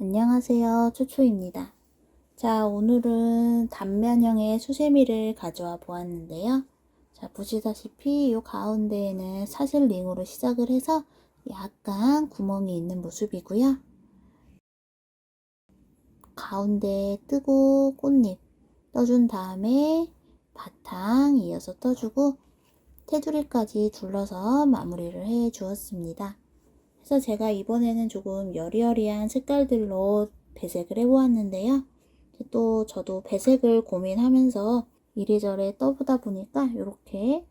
안녕하세요. 초초입니다. 자, 오늘은 단면형의 수세미를 가져와 보았는데요. 자, 보시다시피 이 가운데에는 사슬 링으로 시작을 해서 약간 구멍이 있는 모습이고요. 가운데 뜨고 꽃잎 떠준 다음에 바탕 이어서 떠주고 테두리까지 둘러서 마무리를 해 주었습니다. 그래서 제가 이번에는 조금 여리여리한 색깔들로 배색을 해 보았는데요. 또 저도 배색을 고민하면서 이리저리 떠보다 보니까 이렇게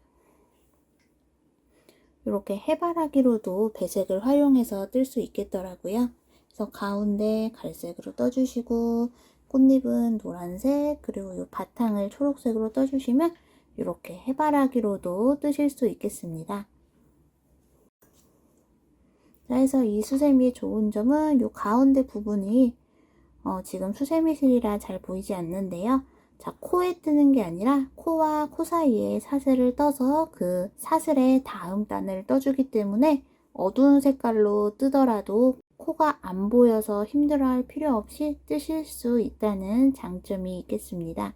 해바라기로도 배색을 활용해서 뜰 수 있겠더라고요. 그래서 가운데 갈색으로 떠주시고 꽃잎은 노란색, 그리고 이 바탕을 초록색으로 떠주시면 이렇게 해바라기로도 뜨실 수 있겠습니다. 자, 해서 이 수세미의 좋은 점은 이 가운데 부분이 지금 수세미실이라 잘 보이지 않는데요. 자, 코에 뜨는 게 아니라 코와 코 사이에 사슬을 떠서 그 사슬의 다음 단을 떠주기 때문에 어두운 색깔로 뜨더라도 코가 안 보여서 힘들어할 필요 없이 뜨실 수 있다는 장점이 있겠습니다.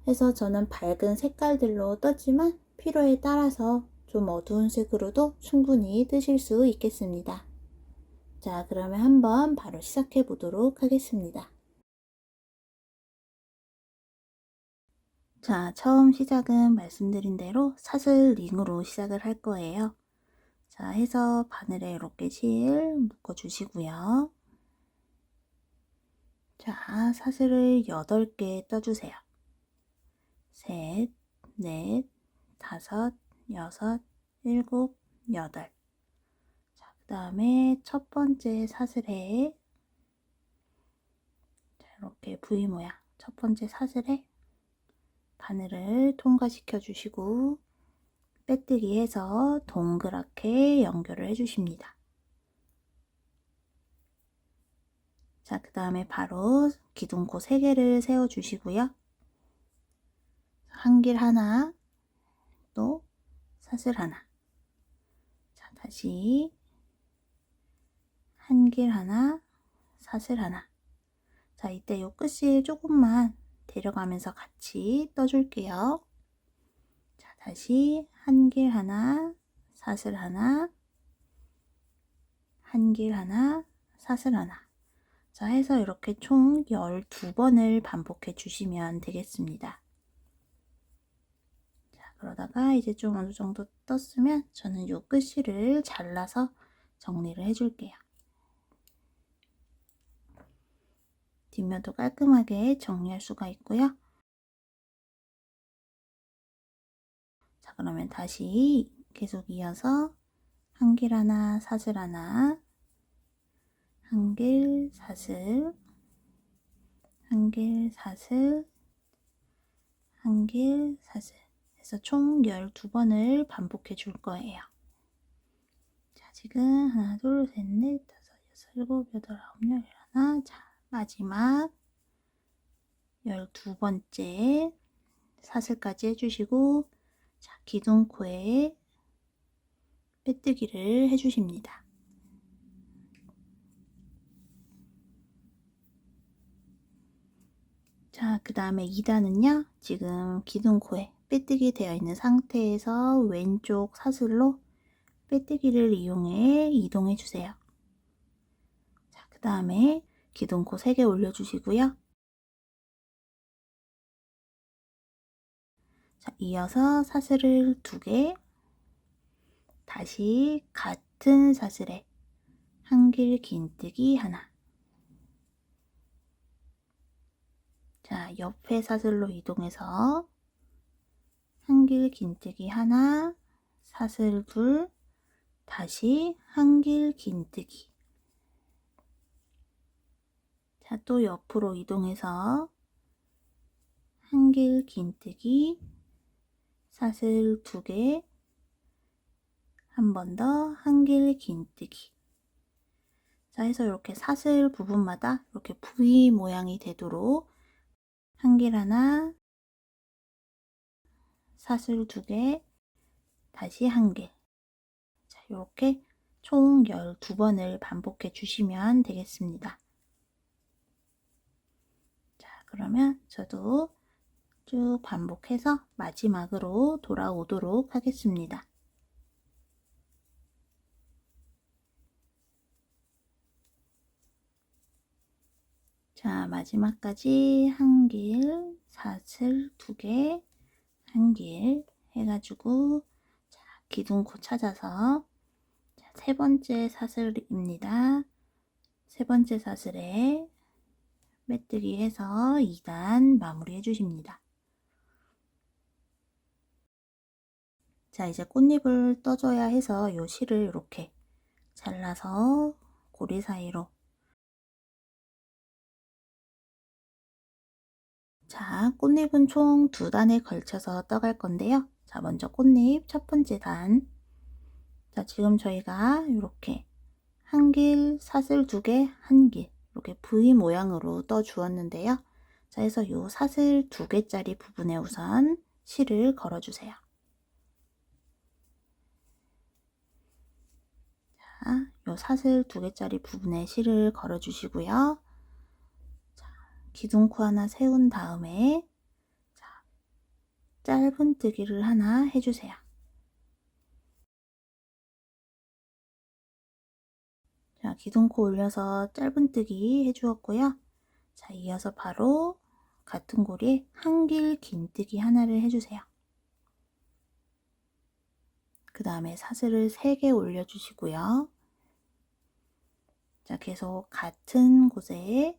그래서 저는 밝은 색깔들로 떴지만 필요에 따라서 좀 어두운 색으로도 충분히 뜨실 수 있겠습니다. 자, 그러면 한번 바로 시작해 보도록 하겠습니다. 자, 처음 시작은 말씀드린 대로 사슬 링으로 시작을 할 거예요. 자, 해서 바늘에 이렇게 실 묶어 주시고요. 자, 사슬을 8개 떠주세요. 셋, 넷, 다섯, 여섯, 일곱, 여덟. 자, 그 다음에 첫 번째 사슬에 이렇게 V 모양 첫 번째 사슬에 바늘을 통과시켜 주시고 빼뜨기 해서 동그랗게 연결을 해 주십니다. 자, 그 다음에 바로 기둥코 3개를 세워 주시고요. 한 길 하나, 또 사슬 하나. 자, 다시 한 길 하나, 사슬 하나. 자, 이때 요 끝이 조금만 데려가면서 같이 떠줄게요. 자, 다시 한 길 하나, 사슬 하나, 한 길 하나, 사슬 하나. 자, 해서 이렇게 총 12번을 반복해 주시면 되겠습니다. 자, 그러다가 이제 좀 어느 정도 떴으면 저는 요 끝실을 잘라서 정리를 해 줄게요. 뒷면도 깔끔하게 정리할 수가 있고요. 자, 그러면 다시 계속 이어서 한 길 하나, 사슬 하나, 한 길 사슬, 한 길 사슬, 한 길 사슬 해서 총 12번을 반복해 줄 거예요. 자, 지금 하나, 둘, 셋, 넷, 다섯, 여섯, 일곱, 여덟, 아홉, 열, 하나. 자, 마지막 12번째 사슬까지 해주시고, 자, 기둥코에 빼뜨기를 해주십니다. 자, 그 다음에 2단은요, 지금 기둥코에 빼뜨기 되어 있는 상태에서 왼쪽 사슬로 빼뜨기를 이용해 이동해 주세요. 자, 그 다음에 기둥코 3개 올려주시고요. 자, 이어서 사슬을 2개, 다시 같은 사슬에 한 길 긴뜨기 하나. 자, 옆에 사슬로 이동해서 한 길 긴뜨기 하나, 사슬 둘, 다시 한 길 긴뜨기. 자, 또 옆으로 이동해서 한 길 긴뜨기, 사슬 2개, 한 번 더 한 길 긴뜨기. 자, 해서 이렇게 사슬 부분마다 이렇게 V 모양이 되도록 한 길 하나, 사슬 2개, 다시 한 길. 자, 이렇게 총 12번을 반복해 주시면 되겠습니다. 자, 그러면 저도 쭉 반복해서 마지막으로 돌아오도록 하겠습니다. 자, 마지막까지 한길, 사슬 2개, 한길 해가지고 자, 기둥코 찾아서 자, 세 번째 사슬입니다. 세 번째 사슬에 빼뜨기 해서 2단 마무리 해주십니다. 자, 이제 꽃잎을 떠줘야 해서 요 실을 이렇게 잘라서 고리 사이로 자, 꽃잎은 총 2단에 걸쳐서 떠갈 건데요. 자, 먼저 꽃잎 첫 번째 단. 자, 지금 저희가 이렇게 한길, 사슬 2개, 한길 이렇게 V 모양으로 떠 주었는데요. 자, 해서 요 사슬 2개짜리 부분에 우선 실을 걸어 주세요. 자, 요 사슬 2개짜리 부분에 실을 걸어 주시고요. 자, 기둥코 하나 세운 다음에 자, 짧은뜨기를 하나 해주세요. 자, 기둥코 올려서 짧은뜨기 해주었고요. 자, 이어서 바로 같은 고리에 한길 긴뜨기 하나를 해주세요. 그 다음에 사슬을 3개 올려주시고요. 자, 계속 같은 곳에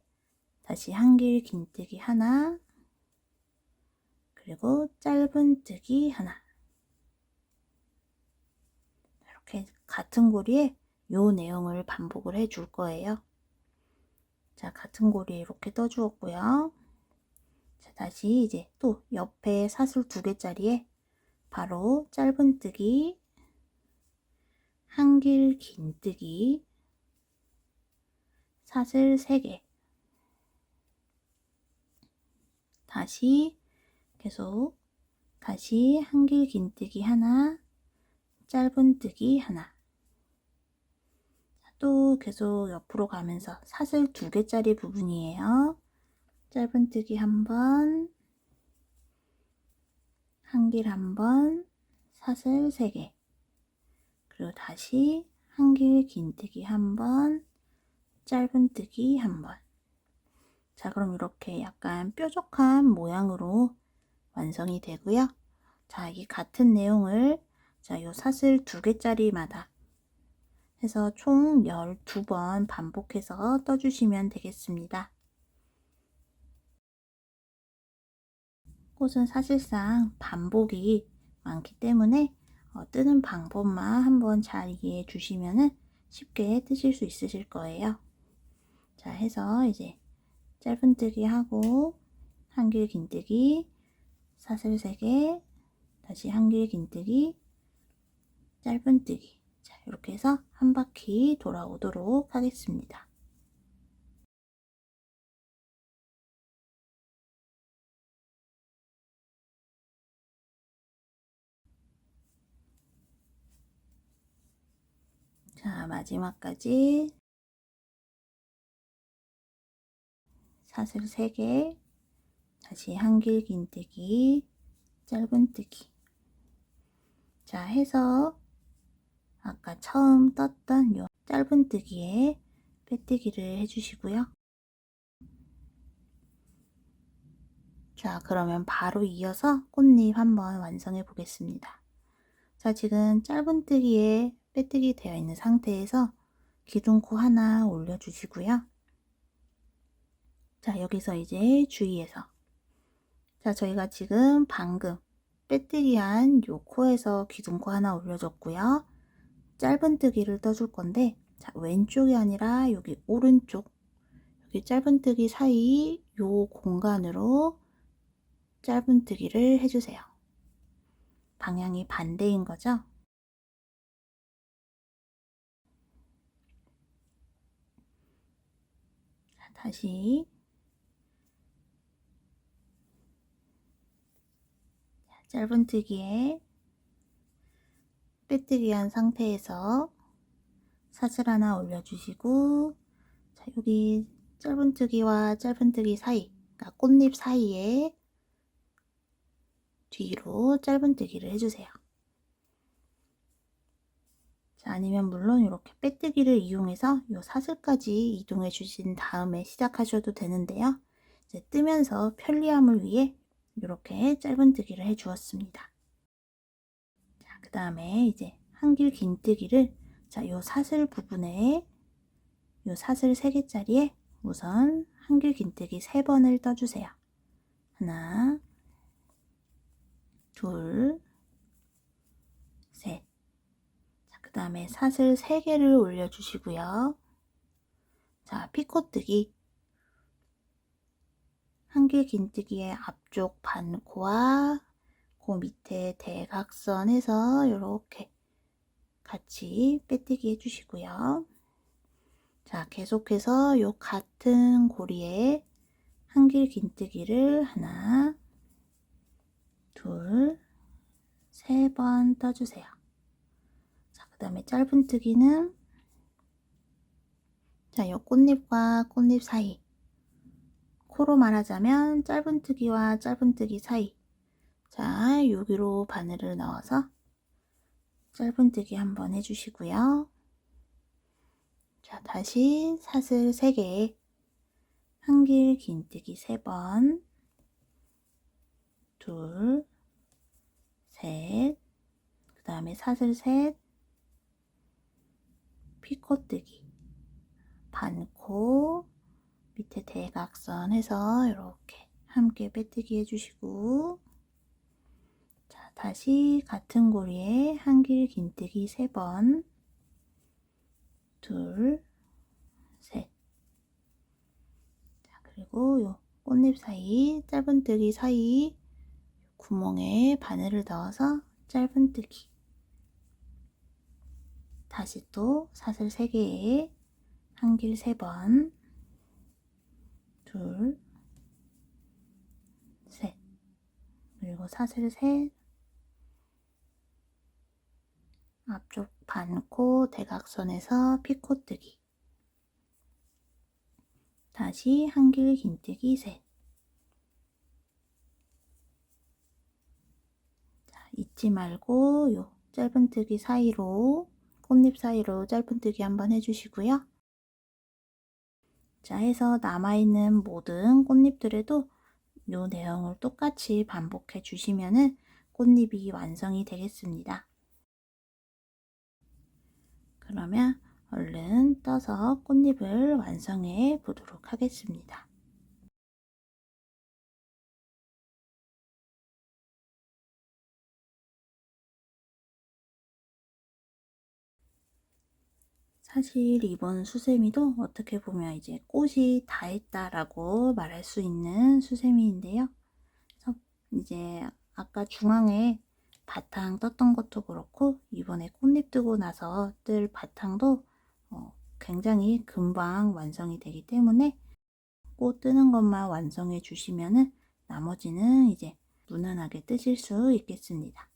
다시 한길 긴뜨기 하나, 그리고 짧은뜨기 하나. 이렇게 같은 고리에 요 내용을 반복을 해 줄 거예요. 자, 같은 고리에 이렇게 떠 주었고요. 자, 다시 이제 또 옆에 사슬 2개짜리에 바로 짧은뜨기, 한길 긴뜨기, 사슬 3개. 다시 계속 다시 한길 긴뜨기 하나, 짧은뜨기 하나. 또 계속 옆으로 가면서 사슬 2개짜리 부분이에요. 짧은뜨기 한번, 한길 한번, 사슬 3개. 그리고 다시 한길 긴뜨기 한번, 짧은뜨기 한번. 자, 그럼 이렇게 약간 뾰족한 모양으로 완성이 되고요. 자, 이 같은 내용을 자, 요 사슬 2개짜리마다 해서 총 12번 반복해서 떠주시면 되겠습니다. 꽃은 사실상 반복이 많기 때문에 뜨는 방법만 한번 잘 이해해 주시면 쉽게 뜨실 수 있으실 거예요. 자, 해서 이제 짧은뜨기 하고 한길 긴뜨기, 사슬 3개, 다시 한길 긴뜨기, 짧은뜨기. 자, 이렇게 해서 한 바퀴 돌아오도록 하겠습니다. 자, 마지막까지 사슬 3개, 다시 한길 긴뜨기, 짧은뜨기. 자, 해서 아까 처음 떴던 요 짧은뜨기에 빼뜨기를 해주시고요. 자, 그러면 바로 이어서 꽃잎 한번 완성해 보겠습니다. 자, 지금 짧은뜨기에 빼뜨기 되어 있는 상태에서 기둥코 하나 올려주시고요. 자, 여기서 이제 주의해서 자, 저희가 지금 방금 빼뜨기한 요 코에서 기둥코 하나 올려줬고요. 짧은뜨기를 떠줄 건데 자, 왼쪽이 아니라 여기 오른쪽 여기 짧은뜨기 사이 요 공간으로 짧은뜨기를 해주세요. 방향이 반대인 거죠? 자, 다시 짧은뜨기에 빼뜨기 한 상태에서 사슬 하나 올려주시고, 자, 여기 짧은뜨기와 짧은뜨기 사이, 그러니까 꽃잎 사이에 뒤로 짧은뜨기를 해주세요. 자, 아니면 물론 이렇게 빼뜨기를 이용해서 이 사슬까지 이동해 주신 다음에 시작하셔도 되는데요. 이제 뜨면서 편리함을 위해 이렇게 짧은뜨기를 해 주었습니다. 자, 그 다음에 이제 한길 긴뜨기를, 자, 요 사슬 부분에, 요 사슬 3개짜리에 우선 한길 긴뜨기 3번을 떠주세요. 하나, 둘, 셋. 자, 그 다음에 사슬 3개를 올려주시고요. 자, 피코뜨기. 한길 긴뜨기의 앞쪽 반코와 그 밑에 대각선에서 이렇게 같이 빼뜨기 해주시고요. 자, 계속해서 요 같은 고리에 한길 긴뜨기를 하나, 둘, 3번 떠주세요. 자, 그 다음에 짧은뜨기는, 자, 요 꽃잎과 꽃잎 사이, 코로 말하자면 짧은뜨기와 짧은뜨기 사이, 자, 여기로 바늘을 넣어서 짧은뜨기 한번 해주시고요. 자, 다시 사슬 3개, 한길 긴뜨기 3번, 둘, 셋, 그 다음에 사슬 셋, 피코뜨기, 반코, 밑에 대각선 해서 이렇게 함께 빼뜨기 해주시고, 자, 다시 같은 고리에 한길 긴뜨기 3번, 둘, 셋. 자, 그리고 요 꽃잎 사이, 짧은뜨기 사이 구멍에 바늘을 넣어서 짧은뜨기. 다시 또 사슬 3개에 한길 3번, 둘, 셋. 그리고 사슬 셋, 앞쪽 반코 대각선에서 피코뜨기. 다시 한길 긴뜨기 셋. 자, 잊지 말고 요 짧은뜨기 사이로, 꽃잎 사이로 짧은뜨기 한번 해주시고요. 자, 해서 남아있는 모든 꽃잎들에도 요 내용을 똑같이 반복해 주시면은 꽃잎이 완성이 되겠습니다. 그러면 얼른 떠서 꽃잎을 완성해 보도록 하겠습니다. 사실 이번 수세미도 어떻게 보면 이제 꽃이 다 했다라고 말할 수 있는 수세미인데요. 그래서 이제 아까 중앙에 바탕 떴던 것도 그렇고 이번에 꽃잎 뜨고 나서 뜰 바탕도 굉장히 금방 완성이 되기 때문에 꽃 뜨는 것만 완성해 주시면은 나머지는 이제 무난하게 뜨실 수 있겠습니다.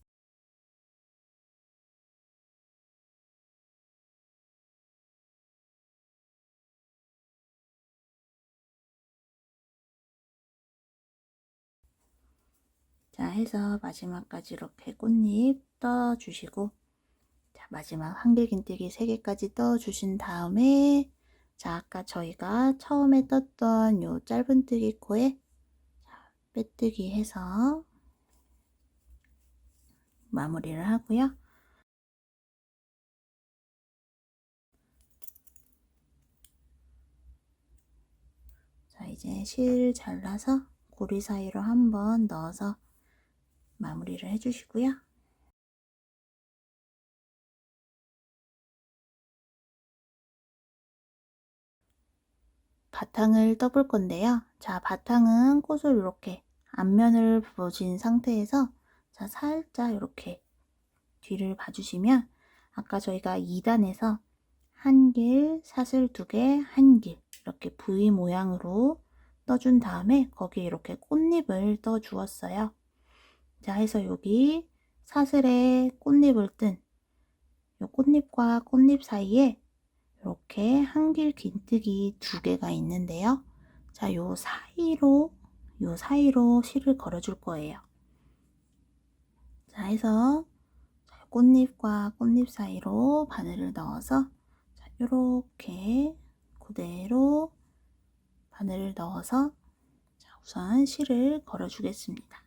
자, 해서 마지막까지 이렇게 꽃잎 떠 주시고, 자, 마지막 한길긴뜨기 3개까지 떠 주신 다음에, 자, 아까 저희가 처음에 떴던 요 짧은뜨기 코에 빼뜨기 해서 마무리를 하고요. 자, 이제 실 잘라서 고리 사이로 한번 넣어서 마무리를 해주시고요. 바탕을 떠볼 건데요. 자, 바탕은 꽃을 이렇게 앞면을 보신 상태에서 자, 살짝 이렇게 뒤를 봐주시면 아까 저희가 2단에서 한길, 사슬 2개, 한길 이렇게 V 모양으로 떠준 다음에 거기에 이렇게 꽃잎을 떠 주었어요. 자, 해서 여기 사슬에 꽃잎을 뜬 이 꽃잎과 꽃잎 사이에 이렇게 한길 긴뜨기 2개가 있는데요. 자, 요 사이로 실을 걸어줄 거예요. 자, 해서 꽃잎과 꽃잎 사이로 바늘을 넣어서 자, 이렇게 그대로 바늘을 넣어서 자, 우선 실을 걸어 주겠습니다.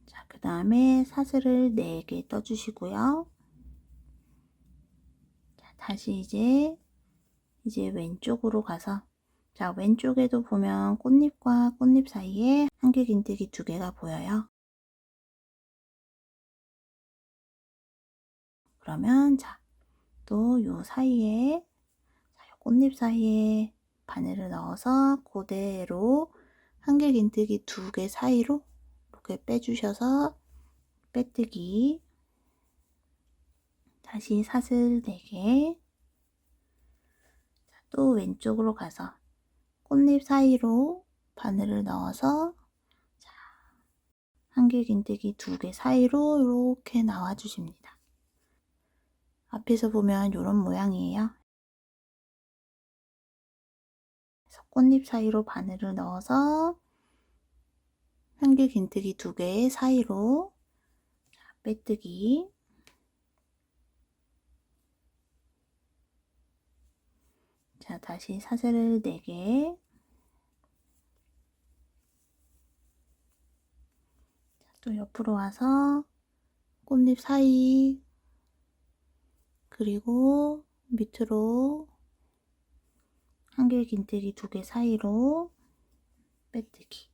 자, 그 다음에 사슬을 4개 떠주시고요. 자, 다시 이제 왼쪽으로 가서 자, 왼쪽에도 보면 꽃잎과 꽃잎 사이에 한길 긴뜨기 2개가 보여요. 그러면 자, 또 요 사이에 자, 요 꽃잎 사이에 바늘을 넣어서 그대로 한길 긴뜨기 2개 사이로 이렇게 빼주셔서 빼뜨기, 다시 사슬 4개, 또 왼쪽으로 가서 꽃잎 사이로 바늘을 넣어서 자, 한길 긴뜨기 2개 사이로 이렇게 나와 주십니다. 앞에서 보면 이런 모양이에요. 그래서 꽃잎 사이로 바늘을 넣어서 한길 긴뜨기 2개 사이로 자, 빼뜨기, 자, 다시 사슬을 4개, 또 옆으로 와서 꽃잎 사이, 그리고 밑으로 한길 긴뜨기 2개 사이로 빼뜨기,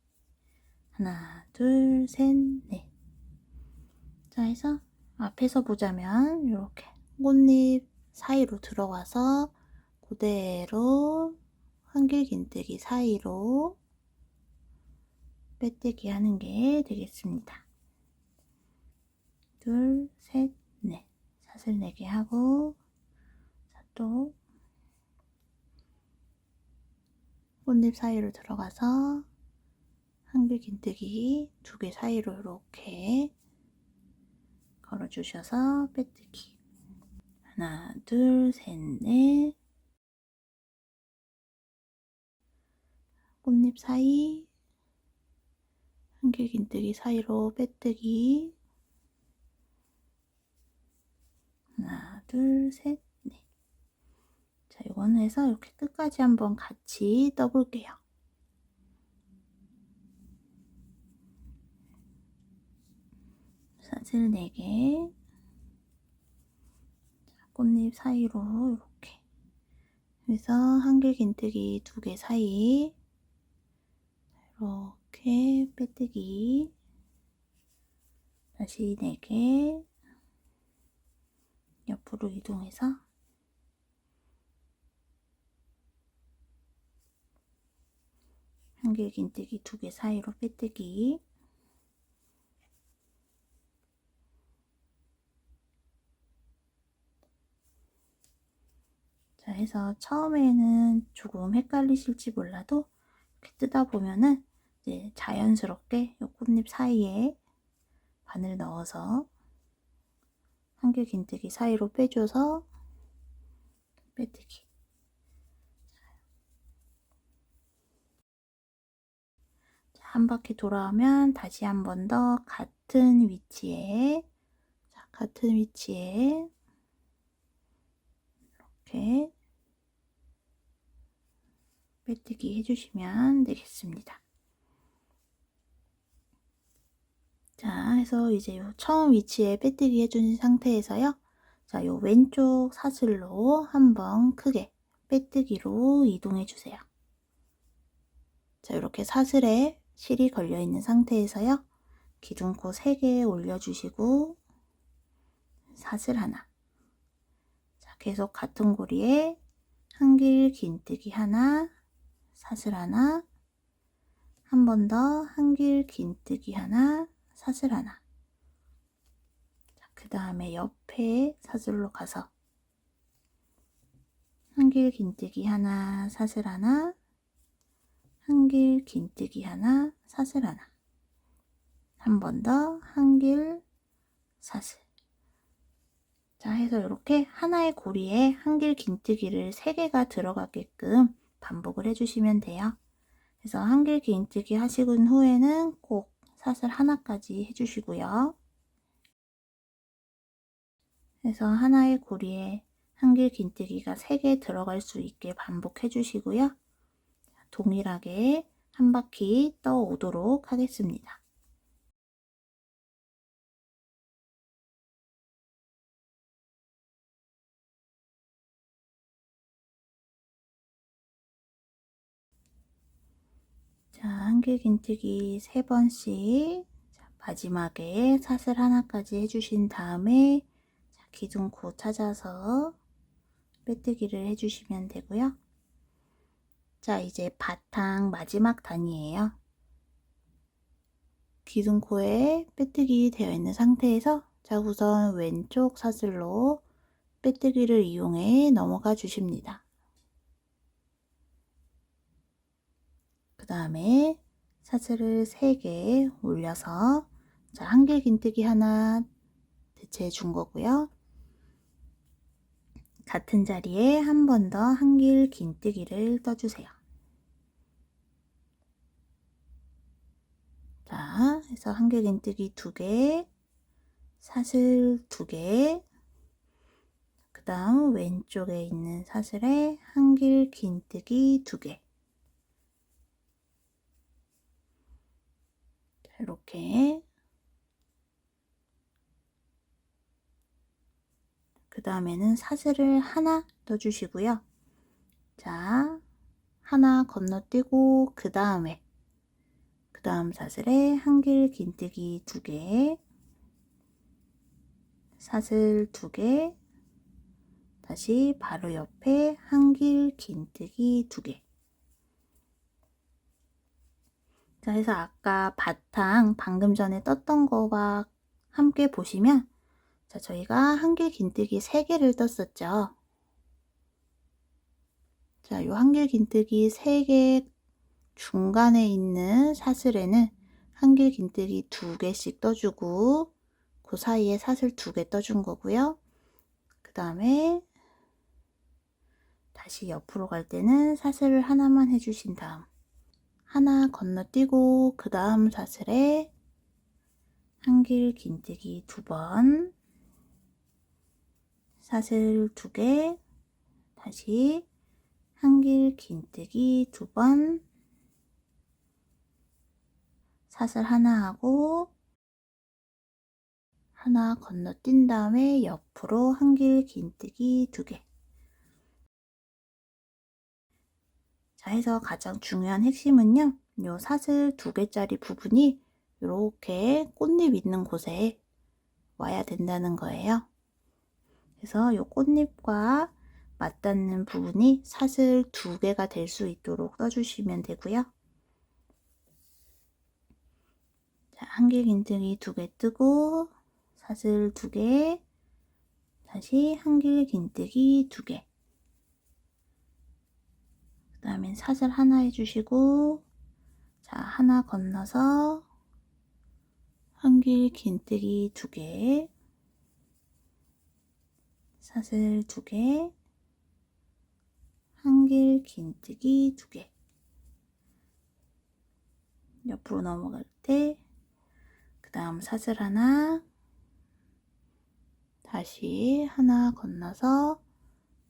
하나, 둘, 셋, 넷. 자, 해서 앞에서 보자면 이렇게 꽃잎 사이로 들어가서 그대로 한길 긴뜨기 사이로 빼뜨기 하는 게 되겠습니다. 둘, 셋, 넷. 사슬 4개 하고, 자, 또 꽃잎 사이로 들어가서 한길 긴뜨기 2개 사이로 이렇게 걸어주셔서 빼뜨기. 하나, 둘, 셋, 넷. 꽃잎 사이, 한길 긴뜨기 사이로 빼뜨기. 하나, 둘, 셋, 넷. 자, 이거는 해서 이렇게 끝까지 한번 같이 떠볼게요. 사슬 4개, 꽃잎 사이로 이렇게 해서 한길 긴뜨기 2개 사이 이렇게 빼뜨기, 다시 4개, 옆으로 이동해서 한길 긴뜨기 2개 사이로 빼뜨기, 자, 해서 처음에는 조금 헷갈리실지 몰라도 이렇게 뜯다 보면은 이제 자연스럽게 이 꽃잎 사이에 바늘 넣어서 한길 긴뜨기 사이로 빼줘서 빼뜨기. 자, 한 바퀴 돌아오면 다시 한 번 더 같은 위치에 이렇게 빼뜨기 해주시면 되겠습니다. 자, 해서 이제 요 처음 위치에 빼뜨기 해준 상태에서요. 자, 요 왼쪽 사슬로 한번 크게 빼뜨기로 이동해 주세요. 자, 이렇게 사슬에 실이 걸려 있는 상태에서요. 기둥코 3개 올려주시고 사슬 하나. 자, 계속 같은 고리에 한길 긴뜨기 하나, 사슬 하나, 한 번 더 한길 긴뜨기 하나, 사슬 하나. 그 다음에 옆에 사슬로 가서 한길 긴뜨기 하나, 사슬 하나, 한길 긴뜨기 하나, 사슬 하나. 한 번 더 한길 사슬. 자, 해서 이렇게 하나의 고리에 한길 긴뜨기를 3개가 들어가게끔 반복을 해주시면 돼요. 그래서 한길 긴뜨기 하시고 후에는 꼭 사슬 하나까지 해주시고요. 그래서 하나의 고리에 한길 긴뜨기가 3개 들어갈 수 있게 반복해 주시고요. 동일하게 한 바퀴 떠 오도록 하겠습니다. 자, 한길 긴뜨기 3번씩 마지막에 사슬 하나까지 해주신 다음에 기둥코 찾아서 빼뜨기를 해주시면 되고요. 자, 이제 바탕 마지막 단이에요. 기둥코에 빼뜨기 되어 있는 상태에서 자, 우선 왼쪽 사슬로 빼뜨기를 이용해 넘어가 주십니다. 그 다음에 사슬을 3개 올려서 자, 한길 긴뜨기 하나 대체해 준 거고요. 같은 자리에 한 번 더 한길 긴뜨기를 떠주세요. 자, 해서 한길 긴뜨기 2개, 사슬 2개, 그 다음 왼쪽에 있는 사슬에 한길 긴뜨기 2개. 이렇게. 그 다음에는 사슬을 하나 떠주시고요. 자, 하나 건너뛰고 그 다음 사슬에 한길 긴뜨기 2개, 사슬 2개, 다시 바로 옆에 한길 긴뜨기 2개. 자, 해서 아까 바탕 방금 전에 떴던 거와 함께 보시면 자, 저희가 한길 긴뜨기 3개를 떴었죠. 자, 요 한길 긴뜨기 3개 중간에 있는 사슬에는 한길 긴뜨기 2개씩 떠주고 그 사이에 사슬 2개 떠준 거고요. 그 다음에 다시 옆으로 갈 때는 사슬을 하나만 해주신 다음 하나 건너뛰고 그 다음 사슬에 한길 긴뜨기 2번, 사슬 2개, 다시 한길 긴뜨기 2번, 사슬 하나 하고 하나 건너뛴 다음에 옆으로 한길 긴뜨기 2개. 자, 해서 가장 중요한 핵심은요, 요 사슬 2개짜리 부분이 이렇게 꽃잎 있는 곳에 와야 된다는 거예요. 그래서 요 꽃잎과 맞닿는 부분이 사슬 2개가 될 수 있도록 떠주시면 되고요. 자, 한길 긴뜨기 2개 뜨고 사슬 2개, 다시 한길 긴뜨기 2개. 그 다음에 사슬 하나 해주시고 자, 하나 건너서 한길 긴뜨기 2개, 사슬 2개, 한길 긴뜨기 2개. 옆으로 넘어갈 때 그 다음 사슬 하나, 다시 하나 건너서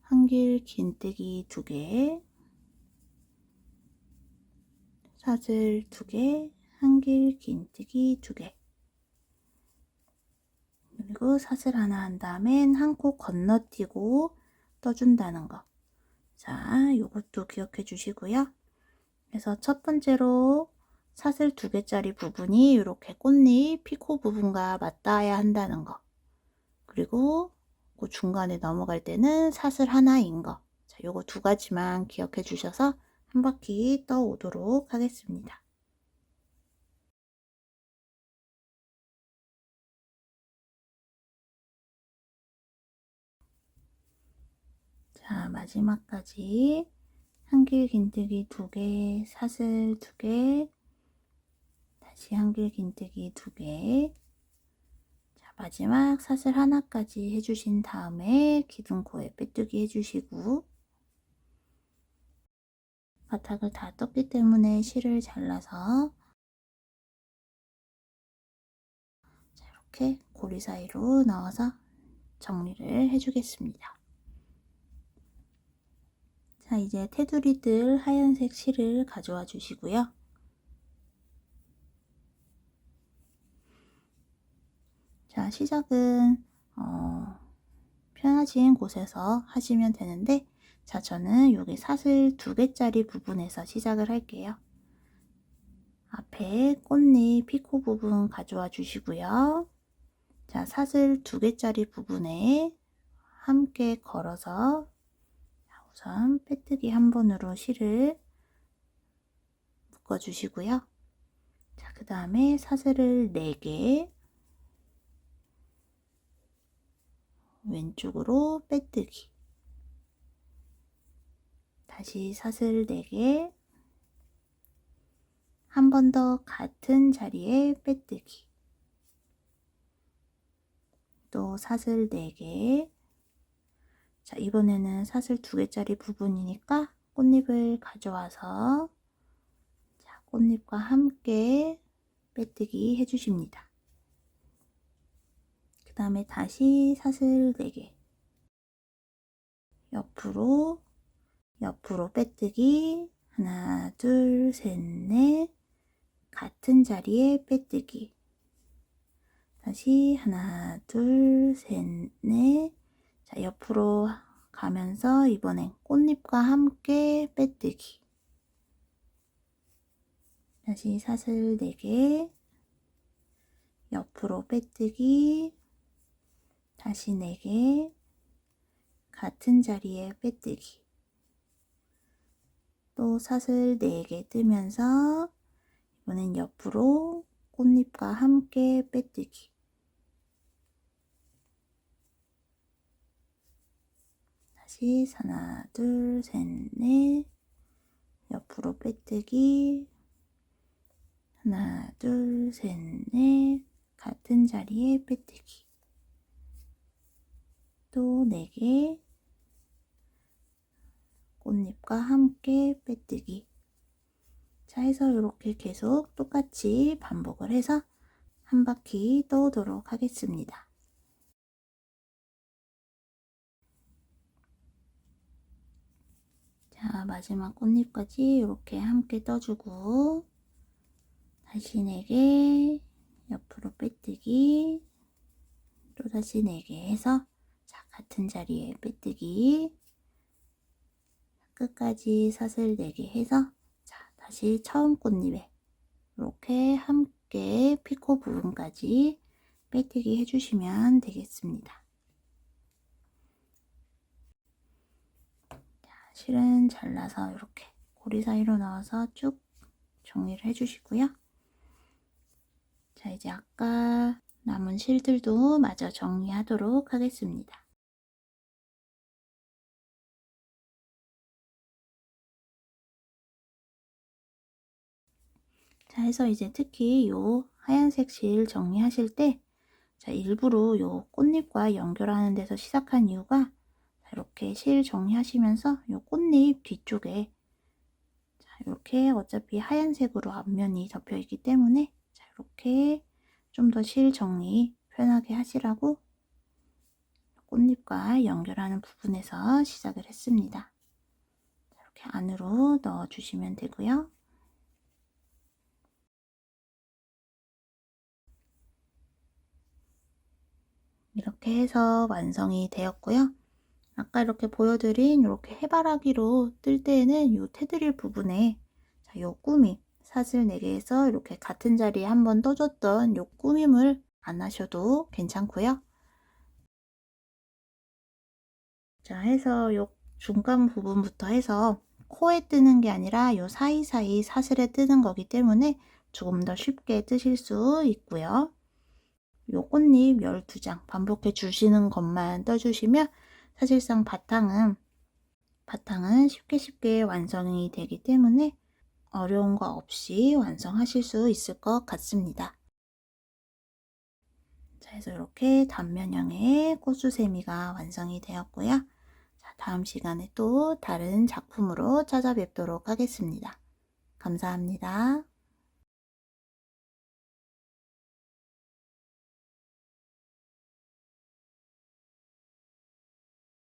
한길 긴뜨기 2개, 사슬 2개, 한길 긴뜨기 2개. 그리고 사슬 하나 한 다음엔 한 코 건너뛰고 떠준다는 거. 자, 요것도 기억해 주시고요. 그래서 첫 번째로 사슬 2개짜리 부분이 이렇게 꽃잎, 피코 부분과 맞닿아야 한다는 거. 그리고 그 중간에 넘어갈 때는 사슬 하나인 거. 자, 요거 2가지만 기억해 주셔서 한 바퀴 떠 오도록 하겠습니다. 자, 마지막까지 한길 긴뜨기 2개, 사슬 2개, 다시 한길 긴뜨기 2개. 자, 마지막 사슬 하나까지 해주신 다음에 기둥코에 빼뜨기 해주시고, 바닥을 다 떴기 때문에 실을 잘라서 자, 이렇게 고리 사이로 넣어서 정리를 해주겠습니다. 자, 이제 테두리들 하얀색 실을 가져와 주시고요. 자, 시작은 편하신 곳에서 하시면 되는데, 자, 저는 여기 사슬 2개짜리 부분에서 시작을 할게요. 앞에 꽃잎 피코 부분 가져와 주시고요. 자, 사슬 2개짜리 부분에 함께 걸어서 우선 빼뜨기 한 번으로 실을 묶어 주시고요. 자, 그 다음에 사슬을 4개, 왼쪽으로 빼뜨기, 다시 사슬 4개, 한 번 더 같은 자리에 빼뜨기, 또 사슬 4개. 자, 이번에는 사슬 2개짜리 부분이니까 꽃잎을 가져와서 자, 꽃잎과 함께 빼뜨기 해주십니다. 그 다음에 다시 사슬 4개, 옆으로 빼뜨기, 하나, 둘, 셋, 넷, 같은 자리에 빼뜨기, 다시 하나, 둘, 셋, 넷. 자, 옆으로 가면서 이번엔 꽃잎과 함께 빼뜨기, 다시 사슬 4개, 옆으로 빼뜨기, 다시 4개, 같은 자리에 빼뜨기, 또 사슬 4개 뜨면서 이번엔 옆으로 꽃잎과 함께 빼뜨기, 다시 하나, 둘, 셋, 넷, 옆으로 빼뜨기, 하나, 둘, 셋, 넷, 같은 자리에 빼뜨기, 또 4개, 꽃잎과 함께 빼뜨기. 자, 해서 이렇게 계속 똑같이 반복을 해서 한 바퀴 떠오도록 하겠습니다. 자, 마지막 꽃잎까지 이렇게 함께 떠주고, 다시 4개, 옆으로 빼뜨기, 또 다시 4개 해서 자, 같은 자리에 빼뜨기, 끝까지 사슬 4개 해서 자, 다시 처음 꽃잎에 이렇게 함께 피코 부분까지 빼뜨기 해주시면 되겠습니다. 자, 실은 잘라서 이렇게 고리 사이로 넣어서 쭉 정리를 해주시고요. 자, 이제 아까 남은 실들도 마저 정리하도록 하겠습니다. 자, 해서 이제 특히 요 하얀색 실 정리하실 때 자, 일부러 요 꽃잎과 연결하는 데서 시작한 이유가 자, 이렇게 실 정리하시면서 요 꽃잎 뒤쪽에 자, 이렇게 어차피 하얀색으로 앞면이 덮여 있기 때문에 자, 이렇게 좀 더 실 정리 편하게 하시라고 꽃잎과 연결하는 부분에서 시작을 했습니다. 이렇게 안으로 넣어 주시면 되고요. 이렇게 해서 완성이 되었고요. 아까 이렇게 보여드린 이렇게 해바라기로 뜰 때에는 이 테두리 부분에 자, 요 꾸밈 사슬 4개에서 이렇게 같은 자리에 한번 떠줬던 요 꾸밈을 안 하셔도 괜찮고요. 자, 해서 요 중간 부분부터 해서 코에 뜨는 게 아니라 요 사이사이 사슬에 뜨는 거기 때문에 조금 더 쉽게 뜨실 수 있고요. 요 꽃잎 12장 반복해 주시는 것만 떠주시면 사실상 바탕은 쉽게 완성이 되기 때문에 어려운 거 없이 완성하실 수 있을 것 같습니다. 자, 그래서 이렇게 단면형의 꽃수세미가 완성이 되었고요. 자, 다음 시간에 또 다른 작품으로 찾아뵙도록 하겠습니다. 감사합니다.